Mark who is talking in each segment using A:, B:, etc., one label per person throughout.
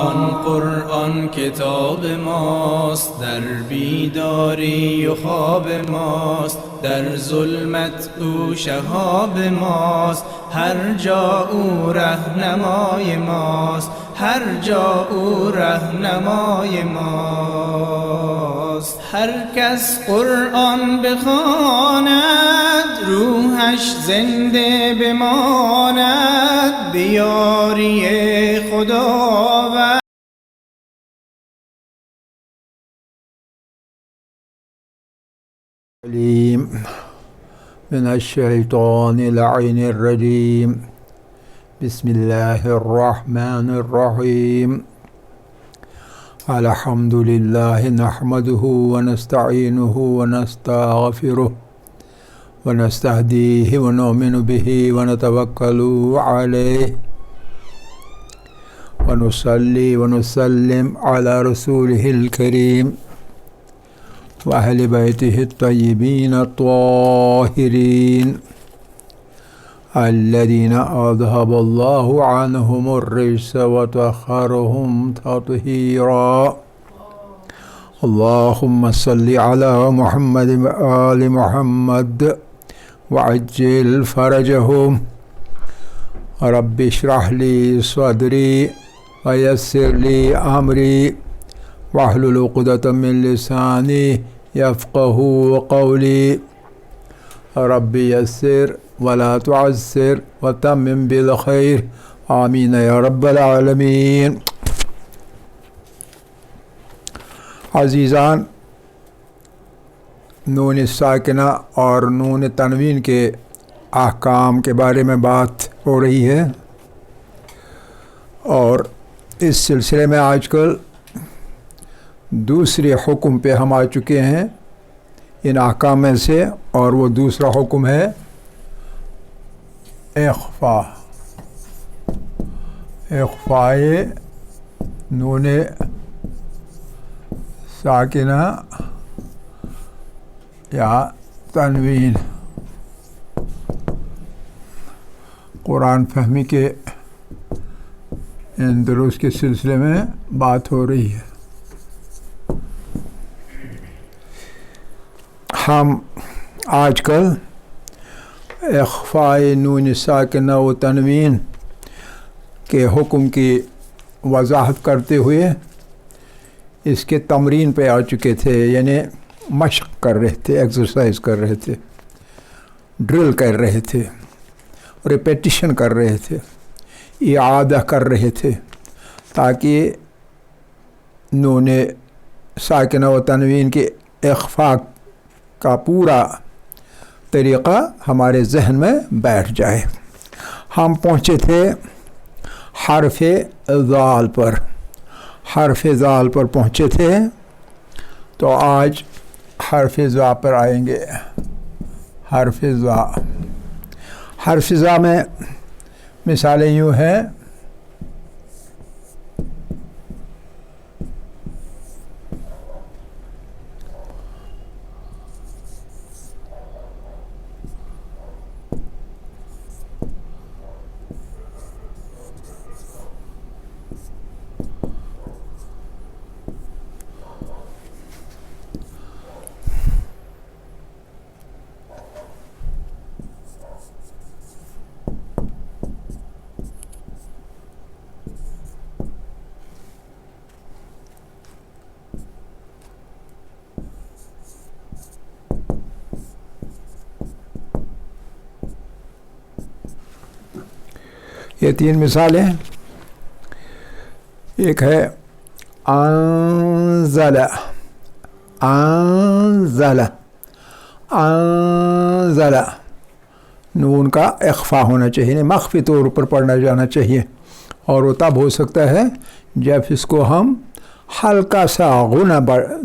A: آن قرآن کتاب ماست، در بیداری و خواب ماست، در ظلمت او شهاب ماست، هر جا او رهنمای ماست، هر جا او رهنمای ماست. هر کس قرآن بخواند روحش زنده بماند، بیاری خداوند.
B: من الشیطان اللعین الرجیم. بسم الله الرحمن الرحیم. الحمد لله نحمده ونستعینه ونستغفره ونستهديه ونؤمن به ونتوکل علیه ونصلي ونسلم على رسوله الكريم وأهل بيته الطيبين الطاهرين الذين أذهب الله عنهم الرجس وطهرهم تطهيرا. اللهم صل على محمد وآل محمد وعجل فرجهم. رب اشرح لي صدري ويسر لي أمري واحلل عقدة من لساني يفقهوا قولي. رب يسر ولا تعسر وتمم بالخير. آمين يا رب العالمين. عزیزان، نون ساکنہ اور نون تنوین کے احکام کے بارے میں بات ہو رہی ہے، اور اس سلسلے میں آج کل دوسرے حکم پہ ہم آ چکے ہیں ان احکام میں سے، اور وہ دوسرا حکم ہے اخفائے نون ساکنہ یا تنوین. قرآن فہمی کے ان دروس کے سلسلے میں بات ہو رہی ہے. ہم آج کل اخفاء نون ساکنہ و تنوین کے حکم کی وضاحت کرتے ہوئے اس کے تمرین پہ آ چکے تھے، یعنی مشق کر رہے تھے، ایکسرسائز کر رہے تھے، ڈرل کر رہے تھے، ریپیٹیشن کر رہے تھے، اعادہ کر رہے تھے، تاکہ نون ساکنہ و تنوین کے اخفاء کا پورا طریقہ ہمارے ذہن میں بیٹھ جائے. ہم پہنچے تھے حرف ذال پر، حرف ذال پر پہنچے تھے، تو آج حرف ذا پر آئیں گے. حرف ذا، حرف ذا میں مثالیں یوں ہیں: یہ تین مثالیں. ایک ہے انزل، انزل، انزل. نون کا اخفا ہونا چاہیے، مخفی طور پر پڑھنا جانا چاہیے، اور وہ تب ہو سکتا ہے جب اس کو ہم ہلکا سا غنہ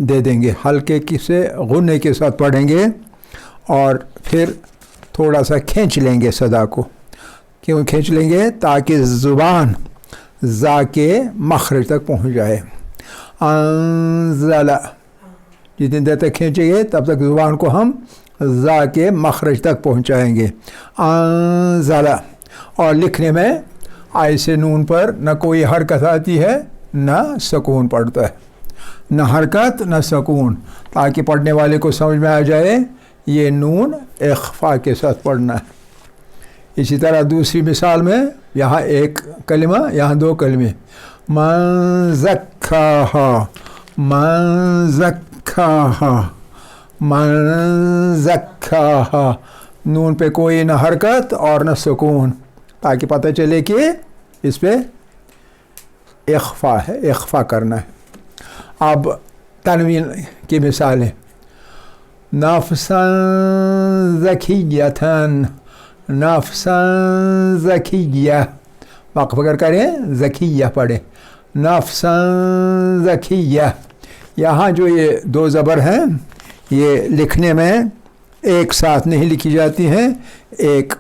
B: دے دیں گے، ہلکے سے غنے کے ساتھ پڑھیں گے، اور پھر تھوڑا سا کھینچ لیں گے صدا کو. کیوں کھینچ لیں گے؟ تاکہ زبان زا کے مخرج تک پہنچ جائے. انزل، جتنی دیر تک کھینچیں گے تب تک زبان کو ہم زا کے مخرج تک پہنچائیں گے. انزل. اور لکھنے میں آئے سے نون پر نہ کوئی حرکت آتی ہے न सुकून पड़ता है, न हरकत न सुकून, ताकि पढ़ने वाले को समझ में आ जाए ये नून इख्फा के साथ पढ़ना है। इसी तरह दूसरी मिसाल में यहाँ एक कलिमा, यहाँ दो कलिमे, मन ज़क्काहा, मन ज़क्काहा, मन ज़क्काहा, नून पे कोई न हरकत और न सुकून, ताकि पता चले कि इस पे इख्फा है, इख्फा करना है। अब तनवीन की मिसालें, नफ्सन ज़कियतन, नफ्सन ज़किया, वक़्फ़ अगर करें ज़किया पढ़े, नफ्सन ज़किया। यहाँ जो ये दो ज़बर हैं ये लिखने में एक साथ नहीं लिखी जाती हैं, एक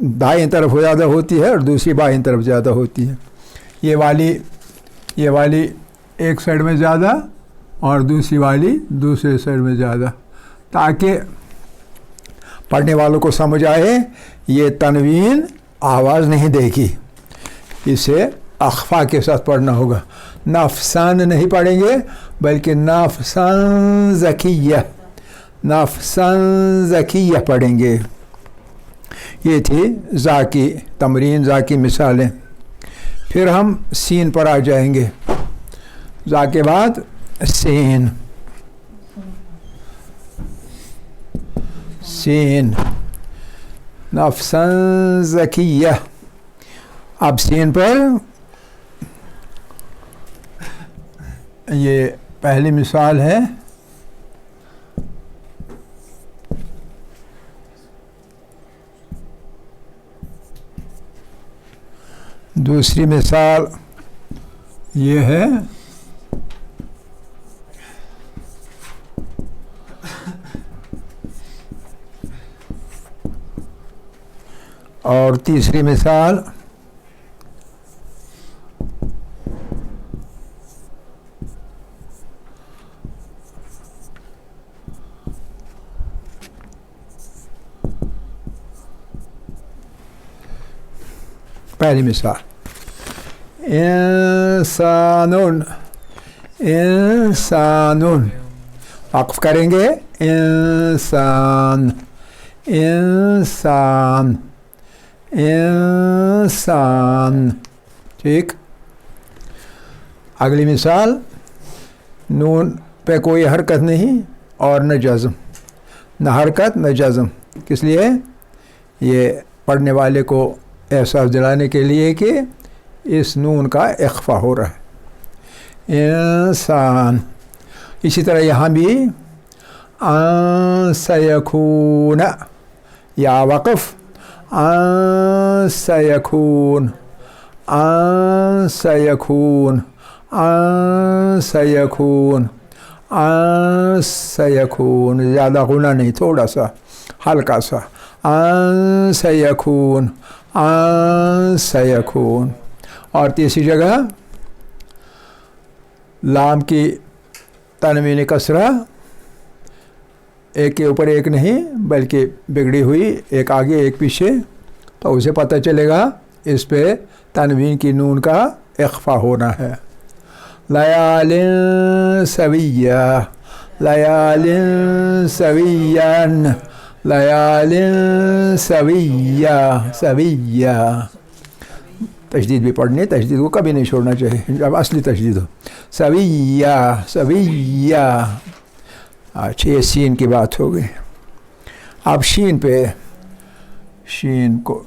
B: दाएं तरफ ज़्यादा होती है और दूसरी बाएं तरफ ज़्यादा होती है। ये वाली एक साइड में ज़्यादा और दूसरी वाली दूसरे साइड में ज़्यादा, ताकि पढ़ने वालों को समझ आए ये तनवीन आवाज़ नहीं देगी, इसे अख्फा के साथ पढ़ना होगा। नफ्सन नहीं पढ़ेंगे बल्कि नफ्सन ज़किया, नफ्सन ज़किया पढ़ेंगे। ये थी ज़ा की तमरीन, ज़ा की मिसालें। फिर हम सीन पर आ जाएंगे। ज़ा के बाद सीन, सीन, नफ्सन ज़किया। अब सीन पर ये पहली मिसाल है, दूसरी मिसाल ये है, और तीसरी मिसाल पहली मिसाल, इंसानुन, इंसानुन, वक़्फ़ करेंगे इंसान, इंसान, इंसान, ठीक। अगली मिसाल, नून पे कोई हरकत नहीं और न जज़म, न हरकत न जज़म, किस लिए? ये पढ़ने वाले को एहसास दिलाने के लिए कि इस नून का इख्फा हो रहा है, इंसान। इसी तरह यहाँ भी अन सयकून, या वक़्फ़ अन सयकून, अन सयकून, अन सयकून, अन सयकून, ज़्यादा गुना नहीं, थोड़ा सा हल्का सा, अन सयकून, अन सयकून। और तीसरी जगह लाम की तनवीन कसरा, एक के ऊपर एक नहीं बल्कि बिगड़ी हुई, एक आगे एक पीछे, तो उसे पता चलेगा इस पे तनवीन की नून का इख्फा होना है। लयालिन सविया, लयालिन सवियन, लयालिन सविया, सविया। तशदीद भी पढ़नी, तशदीद को कभी नहीं छोड़ना चाहिए जब असली तशदीद हो। सविया, सविया। अच्छा, ये सीन की बात हो गई। अब शीन पे, शीन को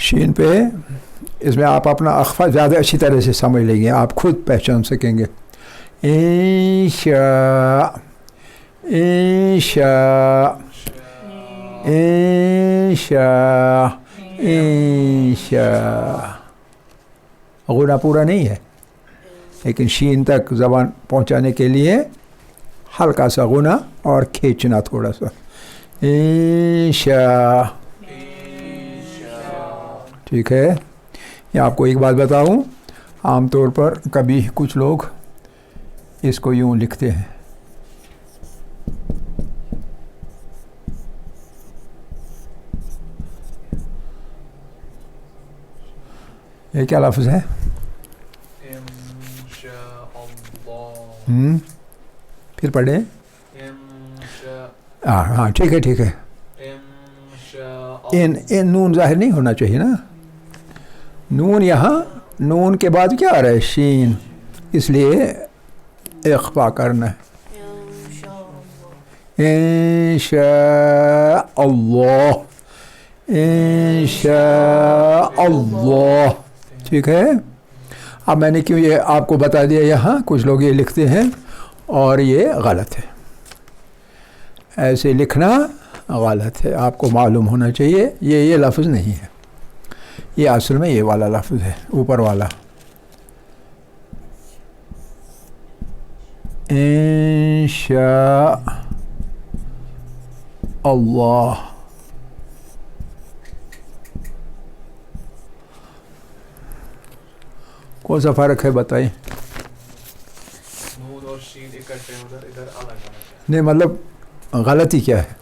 B: शीन पे اس میں آپ اپنا اخفا زیادہ اچھی طرح سے سمجھ لیں گے, آپ خود پہچان سکیں گے. انشاء انشاء انشاء انشاء. غنہ پورا نہیں ہے, لیکن شین تک زبان پہنچانے کے لیے ہلکا سا غنہ اور کھینچنا تھوڑا سا. انشاء. ٹھیک ہے. یہ آپ کو ایک بات بتاؤں, عام طور پر کبھی کچھ لوگ اس کو یوں لکھتے ہیں, یہ کیا لفظ ہے؟ پھر پڑھیں. ہاں ٹھیک ہے ٹھیک ہے. ان نون ظاہر نہیں ہونا چاہیے نا, نون یہاں نون کے بعد کیا آ رہا ہے؟ شین, اس لیے اخفا کرنا ہے. انشاء اللہ انشاء اللہ. ٹھیک ہے. اب میں نے کیوں یہ آپ کو بتا دیا, یہاں کچھ لوگ یہ لکھتے ہیں اور یہ غلط ہے. ایسے لکھنا غلط ہے, آپ کو معلوم ہونا چاہیے یہ لفظ نہیں ہے, یہ اصل میں یہ والا لفظ ہے اوپر والا. انشاء اللہ. کون سا فرق ہے بتائیں؟
C: نون اور شین اکٹھے ادھر الگ الگ.
B: نہیں مطلب غلطی کیا ہے؟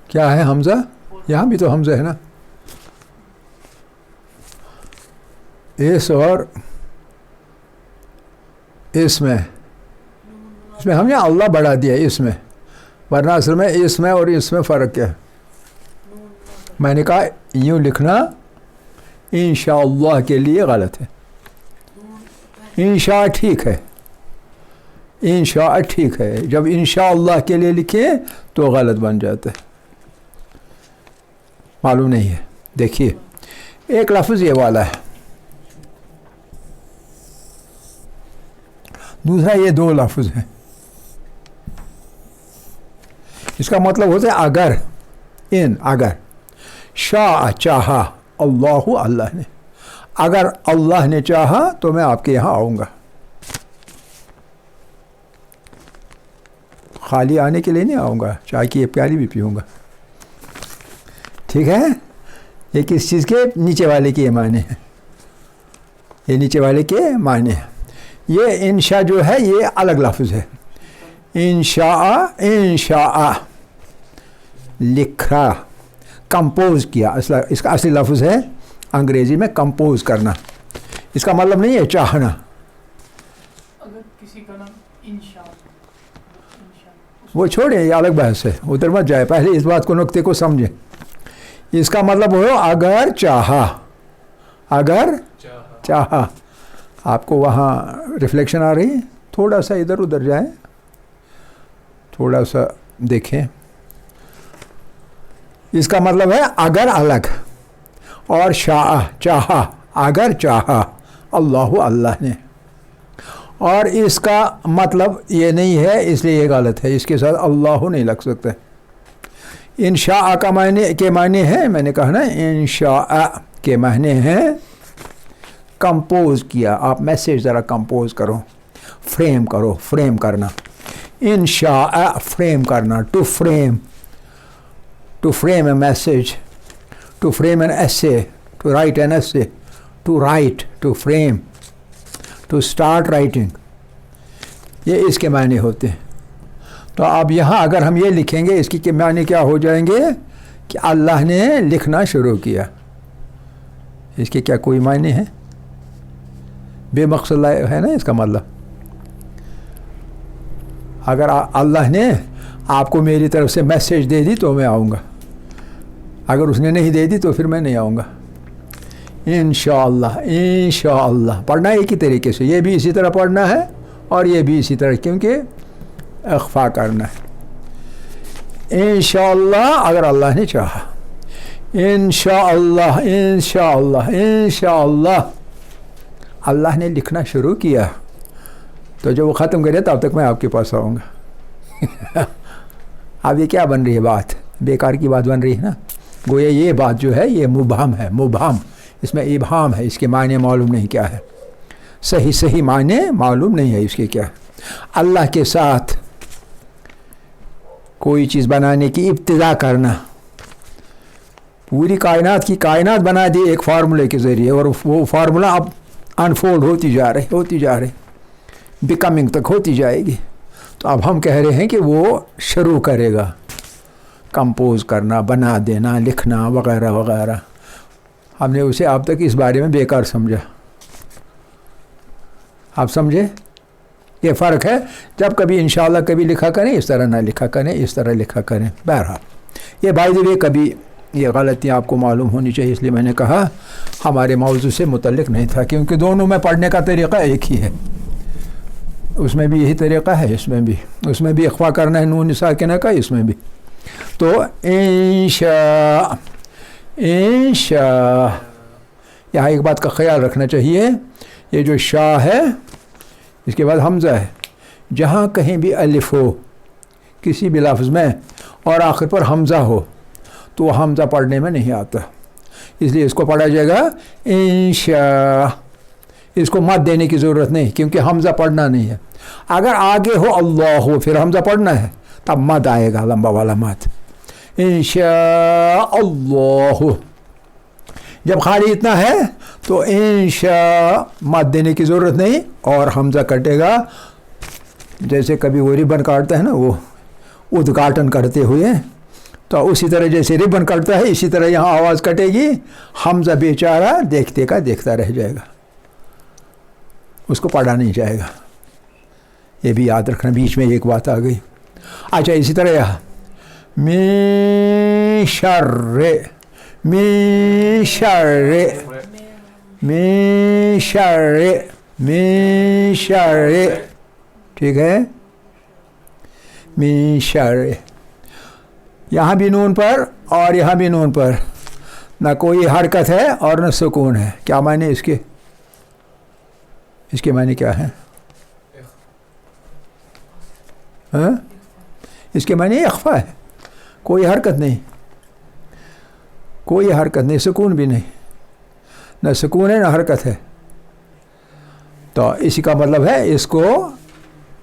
B: کیا ہے حمزہ؟ یہاں بھی تو حمزہ ہے نا. اس اور اس میں ہم نے اللہ بڑھا دیا اس میں, ورنہ اصل میں اس میں اور اس میں فرق کیا ہے؟ میں نے کہا یوں لکھنا انشاءاللہ کے لیے غلط ہے. انشاء ٹھیک ہے, انشاء ٹھیک ہے, جب انشاءاللہ کے لیے لکھیں تو غلط بن جاتا ہے. معلوم نہیں ہے. دیکھیے ایک لفظ یہ والا ہے, دوسرا یہ دو لفظ ہیں. اس کا مطلب ہوتا ہے اگر, اگر شاء چاہا اللہ, اللہ نے, اگر اللہ نے چاہا تو میں آپ کے یہاں آؤں گا. خالی آنے کے لیے نہیں آؤں گا, چائے کی یہ پیالی بھی پیوں گا. ٹھیک ہے. یہ کس چیز کے نیچے والے کے معنی ہیں, یہ نیچے والے کے معنی ہیں. یہ انشاء جو ہے یہ الگ لفظ ہے. انشاء انشاء لکھا, کمپوز کیا, اس کا اصلی لفظ ہے انگریزی میں کمپوز کرنا. اس کا مطلب نہیں ہے چاہنا.
D: اگر کسی کا نام انشاء,
B: وہ چھوڑیں, یہ الگ بحث ہے, ادھر مت جائے. پہلے اس بات کو نقطے کو سمجھیں. اس کا مطلب ہو اگر چاہا, اگر چاہا. آپ کو وہاں ریفلیکشن آ رہی ہے, تھوڑا سا ادھر ادھر جائیں, تھوڑا سا دیکھیں. اس کا مطلب ہے اگر الگ, اور شاء چاہا, اگر چاہا اللہ, اللہ نے. اور اس کا مطلب یہ نہیں ہے, اس لیے یہ غلط ہے. اس کے ساتھ اللہ نہیں لگ سکتا. انشاء کا معنی کے معنی ہے, میں نے کہا نا, انشاء کے معنی ہیں کمپوز کیا. آپ میسیج ذرا کمپوز کرو, فریم کرو, فریم کرنا. انشاء فریم کرنا, to frame, to frame a message, to frame an essay, to write an essay, to write, to frame, to start writing. یہ اس کے معنی ہوتے ہیں. تو اب یہاں اگر ہم یہ لکھیں گے, اس کی معنی کیا ہو جائیں گے کہ اللہ نے لکھنا شروع کیا. اس کے کیا کوئی معنی ہے؟ بے مقصد ہے نا اس کا مطلب. اگر اللہ نے آپ کو میری طرف سے میسیج دے دی تو میں آؤں گا, اگر اس نے نہیں دے دی تو پھر میں نہیں آؤں گا. انشاءاللہ, انشاءاللہ پڑھنا ایک ہی طریقے سے, یہ بھی اسی طرح پڑھنا ہے اور یہ بھی اسی طرح, کیونکہ اخفا کرنا ہے. इंशाअल्लाह, अगर अल्लाह ने चाहा, इंशाअल्लाह इंशाअल्लाह इंशाअल्लाह। अल्लाह ने लिखना शुरू किया तो जब वो ख़त्म करे तब तक मैं आपके पास आऊँगा। अब ये क्या बन रही है बात, बेकार की बात बन रही है ना। गोया ये बात जो है ये मुबहम है, मुबहम, इसमें इबहाम है, इसके मायने मालूम नहीं क्या है, सही सही मायने मालूम नहीं है इसके क्या है। अल्लाह के साथ कोई चीज़ बनाने की इब्तिदा करना, पूरी कायनात की कायनात बना दी एक फार्मूले के ज़रिए, और वो फार्मूला अब अनफोल्ड होती जा रही, बिकमिंग तक होती जाएगी। तो अब हम कह रहे हैं कि वो शुरू करेगा कंपोज करना, बना देना, लिखना वगैरह वगैरह। हमने उसे अब तक इस बारे में बेकार समझा। आप समझे, ये फ़र्क है। जब कभी इंशाअल्लाह कभी लिखा करें, इस तरह ना लिखा करें, इस तरह लिखा करें। बहरहाल ये बाय द वे कभी ये गलतियाँ आपको मालूम होनी चाहिए, इसलिए मैंने कहा हमारे मौजू से मुतल्लिक नहीं था, क्योंकि दोनों में पढ़ने का तरीक़ा एक ही है। उसमें भी यही तरीक़ा है, इसमें भी, उसमें भी इख्फा करना है नून साकिना का, इसमें भी। तो इंशा, यहाँ एक बात का ख्याल रखना चाहिए, ये जो शाह है इसके बाद हमज़ा है। जहाँ कहीं भी अलिफ हो किसी भी लफ्ज़ में और आखिर पर हमज़ा हो तो हमज़ा पढ़ने में नहीं आता, इसलिए इसको पढ़ा जाएगा इंशा। इसको मत देने की ज़रूरत नहीं, क्योंकि हमज़ा पढ़ना नहीं है। अगर आगे हो अल्लाह हो फिर हमज़ा पढ़ना है, तब मद आएगा, लंबा वाला मद, इंशा अल्लाह। जब खाली इतना है तो इंशा मत देने की ज़रूरत नहीं, और हमज़ा कटेगा। जैसे कभी वो रिबन काटता है ना, वो उद्घाटन करते हुए, तो उसी तरह जैसे रिबन कटता है इसी तरह यहाँ आवाज़ कटेगी। हमज़ा बेचारा देखते का देखता रह जाएगा, उसको पढ़ा नहीं जाएगा। ये भी याद रखना, बीच में एक बात आ गई। अच्छा, इसी तरह यहाँ मिन शर्रे, मिन शर्रे, मिन शर्रे, मिन शर्रे, ठीक है, मिन शर्रे। यहाँ भी नून पर और यहाँ भी नून पर, ना कोई हरकत है और न सुकून है। क्या मायने इसके, इसके मायने क्या है? हाँ, इसके मायने इख्फा है, कोई हरकत नहीं, कोई हरकत नहीं, सुकून भी नहीं, न सुकून है न हरकत है। तो इसी का मतलब है इसको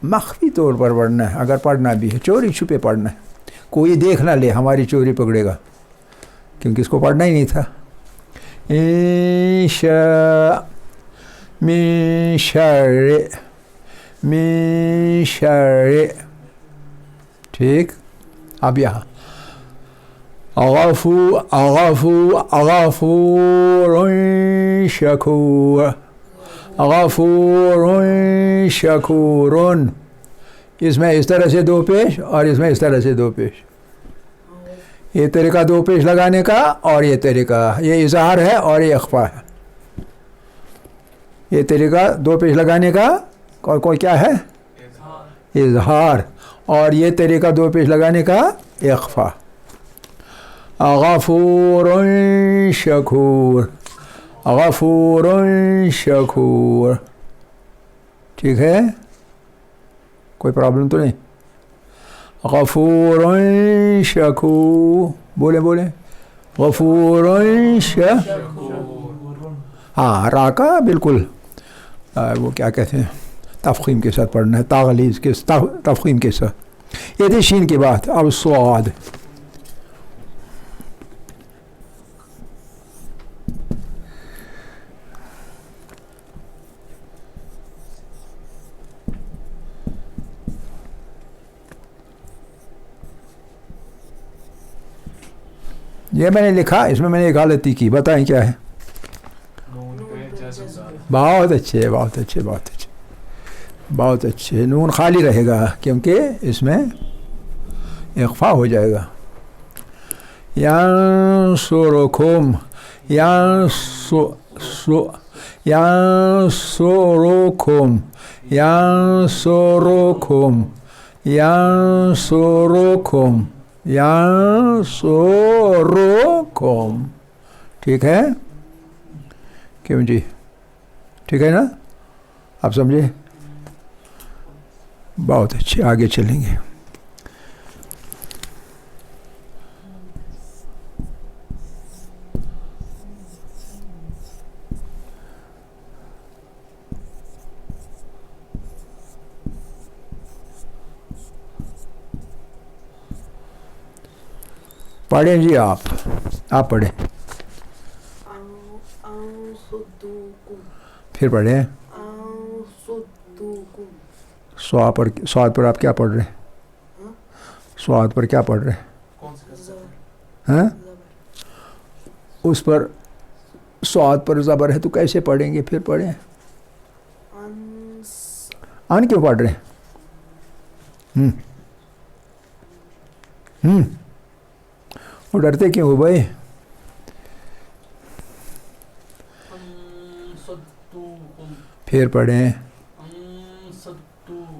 B: मख्फी तौर पर पढ़ना है, अगर पढ़ना भी है, चोरी छुपे पढ़ना है, कोई देख ना ले हमारी चोरी पकड़ेगा, क्योंकि इसको पढ़ना ही नहीं था। इंशा मिन शर्रे, मिन शर्रे, ठीक। अब यहाँ अग़फ़ू अग़फ़ू अग़फ़ूरुन शकूर, अग़फ़ूरुन शकूरुन। इसमें इस तरह से दो पेश और इसमें इस तरह से दो पेश। ये तरीका दो पेश लगाने का और ये तरीका, ये इज़हार है और ये इख्फा है। ये तरीका दो पेश लगाने का और कोई क्या है, इज़हार, और ये तरीका दो पेश लगाने का इख्फा। गफूरुन शकूर, गफूरुन शकूर, ठीक है, कोई प्रॉब्लम तो नहीं। गफूरुन शकूर, बोले बोले, गफूरुन शकूर। हाँ, रा का बिल्कुल वो क्या कहते हैं, तफ़ख़ीम के साथ पढ़ना है, तागलीज़ के तफ़ख़ीम के साथ। ये थी शीन की बात। अब स्वाद, ये मैंने लिखा, इसमें मैंने एक गलती की, बताएं क्या है? बहुत अच्छे, बहुत अच्छे, बहुत अच्छे, बहुत अच्छे। नून खाली रहेगा क्योंकि इसमें इख्फा हो जाएगा। यांसुरुकुम, यांसुरुकुम, यांसुरुकुम, यांसुरुकुम, यांसुरुकुम। ठीक है? क्यों जी? ठीक है ना? आप समझे? बहुत अच्छे, आगे चलेंगे। पढ़ें जी आप पढ़ें। फिर पढ़ें। स्वाद पर आप क्या पढ़ रहे हैं? स्वाद पर क्या पढ़ रहे हैं? हैं? उस पर स्वाद पर ज़बर है तो कैसे पढ़ेंगे? फिर पढ़ें। अन क्यों पढ़ रहे हैं? वो डरते क्यों हो भाई? फिर पढ़ें।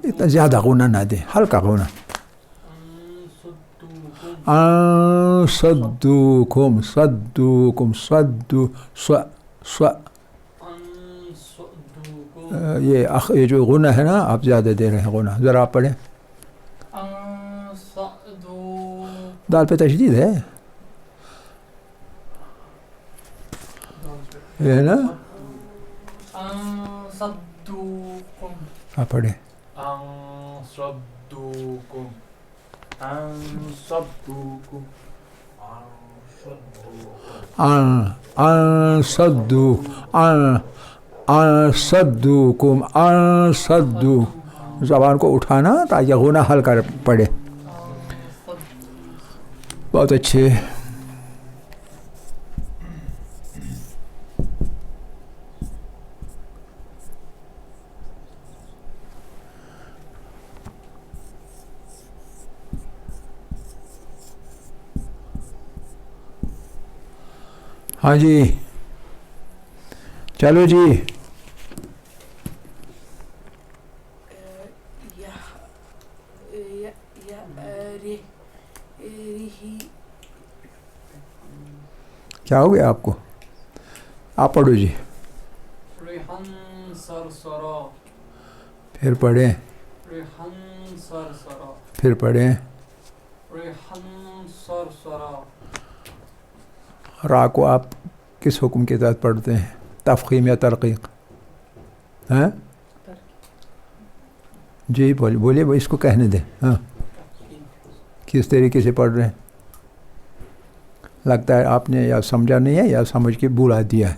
B: इतना ज़्यादा गुना ना दे, हल्का गुना। सद्दूकुम सद्दूकुम सद्दू स्व स्व ये जो गुना है ना, आप ज़्यादा दे रहे हैं गुना। ज़रा आप पढ़ें। दाल पे तशदीद है, ये है ना? आप पढ़ें। सद्दूकुम सद्दू, ज़बान को उठाना ताकि गुना हल्का पड़े। बहुत अच्छे। हाँ जी, चलो जी। क्या हो गया आपको? आप पढ़ो जी। फिर पढ़ें। फिर पढ़ें। रा को आप किस हुक्म के तहत पढ़ते हैं? तफ़ख़ीम या तरक़ीक़? हैं जी? बोलिए वो, इसको कहने दें। हाँ, किस तरीके से पढ़ रहे हैं? लगता है आपने या समझा नहीं है या समझ के भुला दिया है।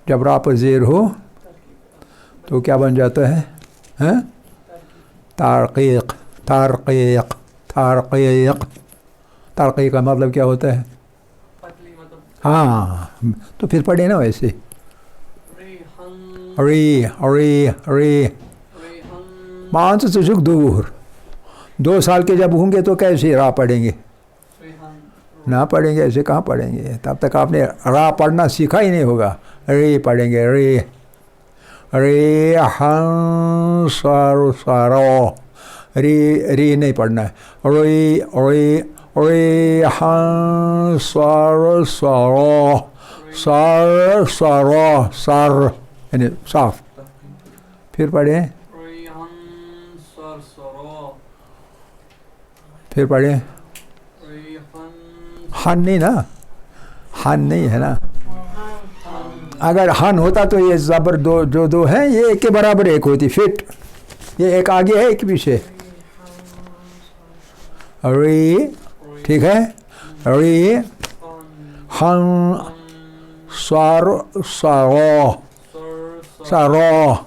B: जब रा पर ज़ेर हो तो क्या बन जाता है? हैं? तारक़ीक़ तारक़ीक़ तारक़ीक़। तारक़ीक़ का मतलब क्या होता है? हाँ, तो फिर पढ़े ना वैसे। री री री मांस से झुक दूर। 2 साल के जब होंगे तो कैसे रा पढ़ेंगे? ना पढ़ेंगे, ऐसे कहाँ पढ़ेंगे? तब तक आपने रा पढ़ना सीखा ही नहीं होगा। री पढ़ेंगे, री री हं सर सरो। री नहीं पढ़ना है। री री री हं सर सरो सर सरो सर, यानी साफ। फिर पढ़ें। फिर पढ़ें। हन नहीं ना, हन नहीं है ना। अगर हन होता तो ये ज़बर दो हैं, ये एक के बराबर एक होती। फिट, ये एक आगे है एक पीछे। री, ठीक है? री हन सर सरो सरो।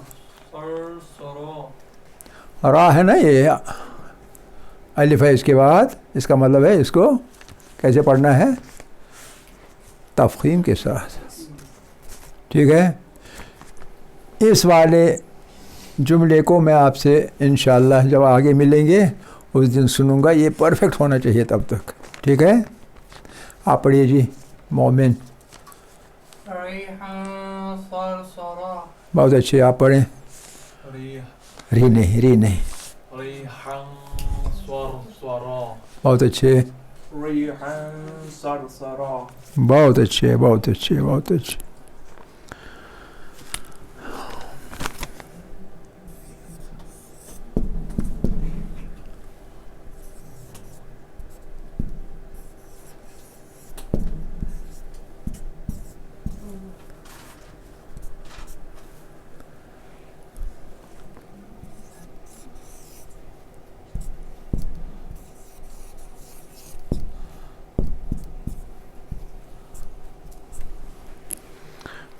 B: रा है ना, ये अलिफ है इसके बाद। इसका मतलब है इसको कैसे पढ़ना है? तफ़ख़ीम के साथ। ठीक है? इस वाले जुमले को मैं आपसे इंशाअल्लाह जब आगे मिलेंगे उस दिन सुनूंगा। ये परफेक्ट होना चाहिए तब तक। ठीक है? आप पढ़िए जी। मोमिन। बहुत अच्छे, आप पढ़ें। री नहीं, री नहीं। بہت اچھے،
C: ريحا صرصرا.
B: بہت اچھے، بہت اچھے، بہت اچھے.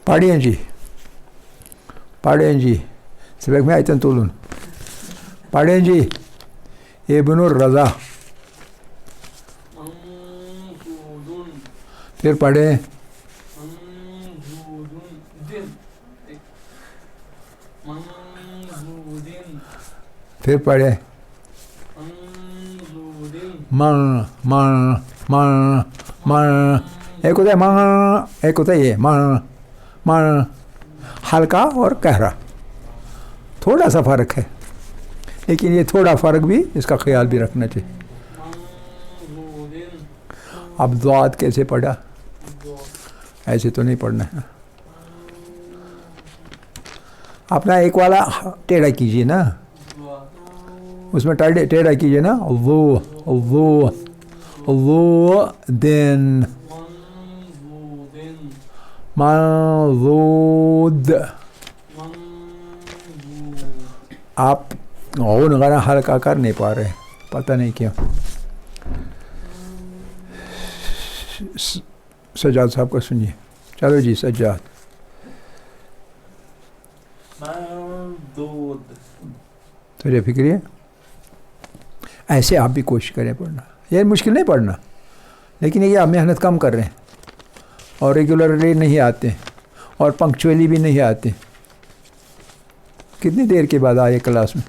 B: پڑھیں جی، پڑھیں جی، سبق میں آیتن تولون. پڑھیں جی. ابن الرضا.
C: منجود.
B: پھر پڑھیں.
C: منجود. دن. منجود.
B: پھر پڑھیں.
C: منجود.
B: من من من من. ایک ہوتا ہے من، ایک ہوتا ہے یہ من من، ہلکا اور گہرا، تھوڑا سا فرق ہے، لیکن یہ تھوڑا فرق بھی اس کا خیال بھی رکھنا چاہیے. اب ضاد کیسے پڑھا؟ ایسے تو نہیں پڑھنا ہے. اپنا ایک والا ٹیڑھا کیجیے نا، اس میں ٹیڑھا کیجیے نا. وہ وہ وہ دن منضود. آپ غون غنا ہلکا کر نہیں پا رہے، پتہ نہیں کیوں. سجاد صاحب کا سنیے. چلو جی سجاد.
C: ممدود.
B: تجھے فکر ہے؟ ایسے آپ بھی کوشش کریں پڑھنا. یہ مشکل نہیں پڑھنا، لیکن یہ آپ محنت کم کر رہے ہیں اور ریگولرلی نہیں آتے اور پنکچولی بھی نہیں آتے. کتنی دیر کے بعد آئے کلاس میں؟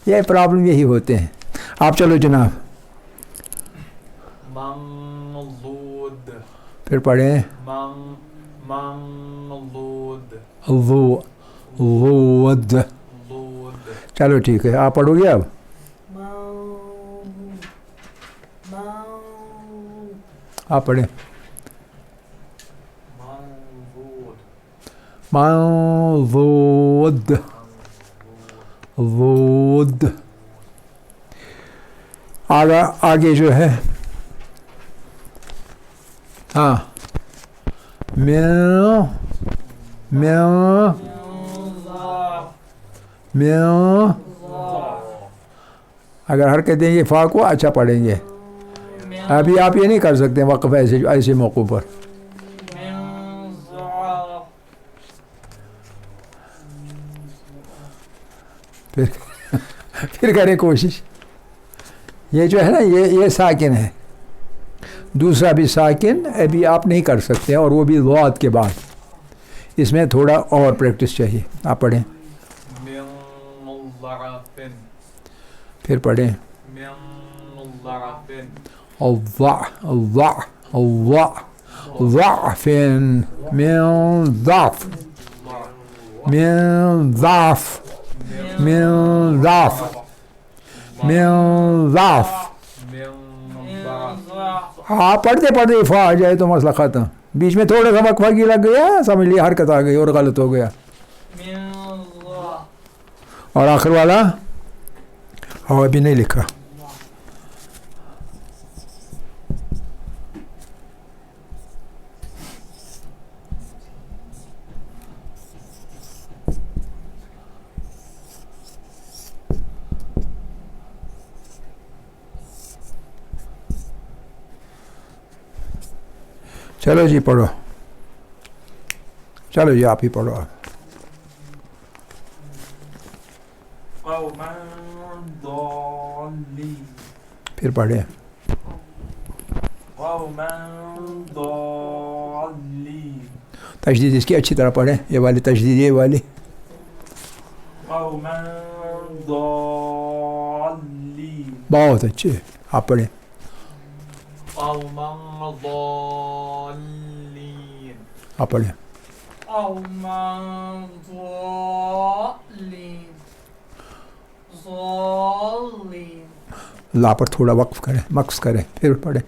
B: یہ پرابلم یہی ہوتے ہیں. آپ چلو جناب.
C: ممدود.
B: پھر پڑھیں.
C: ممدود.
B: ود. چلو ٹھیک ہے، آپ پڑھو گے اب. آپ پڑھیں. منضود. ود. آگے جو ہے ہاں میں اگر حرکت دیں گے فا کو اچھا پڑھیں گے. ابھی آپ یہ نہیں کر سکتے وقف ایسے موقعوں پر. پھر کریں کوشش. یہ جو ہے نا یہ ساکن ہے، دوسرا بھی ساکن ابھی آپ نہیں کر سکتے، اور وہ بھی ضاد کے بعد. اس میں تھوڑا اور پریکٹس چاہیے. آپ پڑھیں. پھر پڑھیں. ضعف من ضعف من ضعف من ضعف من ضعف. آپ پڑھتے پڑھتے فا آ جائے تو مسئلہ ختم. بیچ میں تھوڑا سا وقفہ کی لگ گیا، سمجھ لیا حرکت آ گئی اور غلط ہو گیا. اور آخر والا ابھی نہیں لکھا. چلو جی پڑھو. چلو جی آپ ہی پڑھو. پھر پڑھیں. تشدید اس کی اچھی طرح پڑھیں. یہ والی تشدید، یہ والی. بہت اچھے. آپ پڑھیں. آپ پڑھیں. لا پر تھوڑا وقف کریں، مکس کریں، پھر پڑھیں.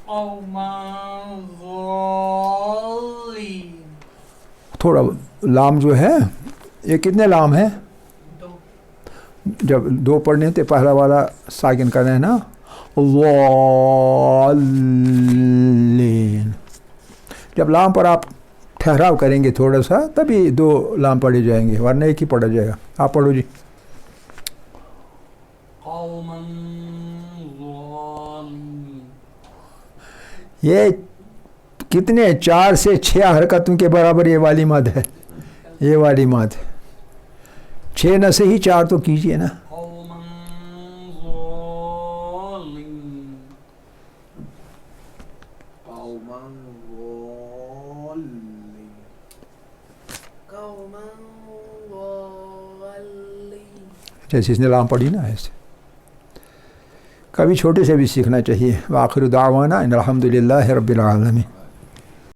D: قوما ضالین.
B: تھوڑا لام جو ہے یہ کتنے لام ہیں؟
D: دو.
B: جب دو پڑھنے تو پہلا والا ساکن کرنا ہے نا، ضالین. جب لام پر آپ ٹھہراؤ کریں گے تھوڑا سا تبھی دو لام پڑھے جائیں گے، ورنہ ایک ہی پڑھا جائے گا. آپ پڑھو جی.
C: قوما ظالمین.
B: یہ کتنے 4 سے 6 حرکتوں کے برابر یہ والی مد ہے، یہ والی مد 6 نہ صحیح 4 تو کیجئے نا.
C: قوما ظالمین. قوما ظالمین.
D: قوما ضالین.
B: جیسے اس نے لام پڑھی نا ایسے. کبھی چھوٹے سے بھی سیکھنا چاہیے. وآخر دعوانا ان الحمد للہ رب العالمین.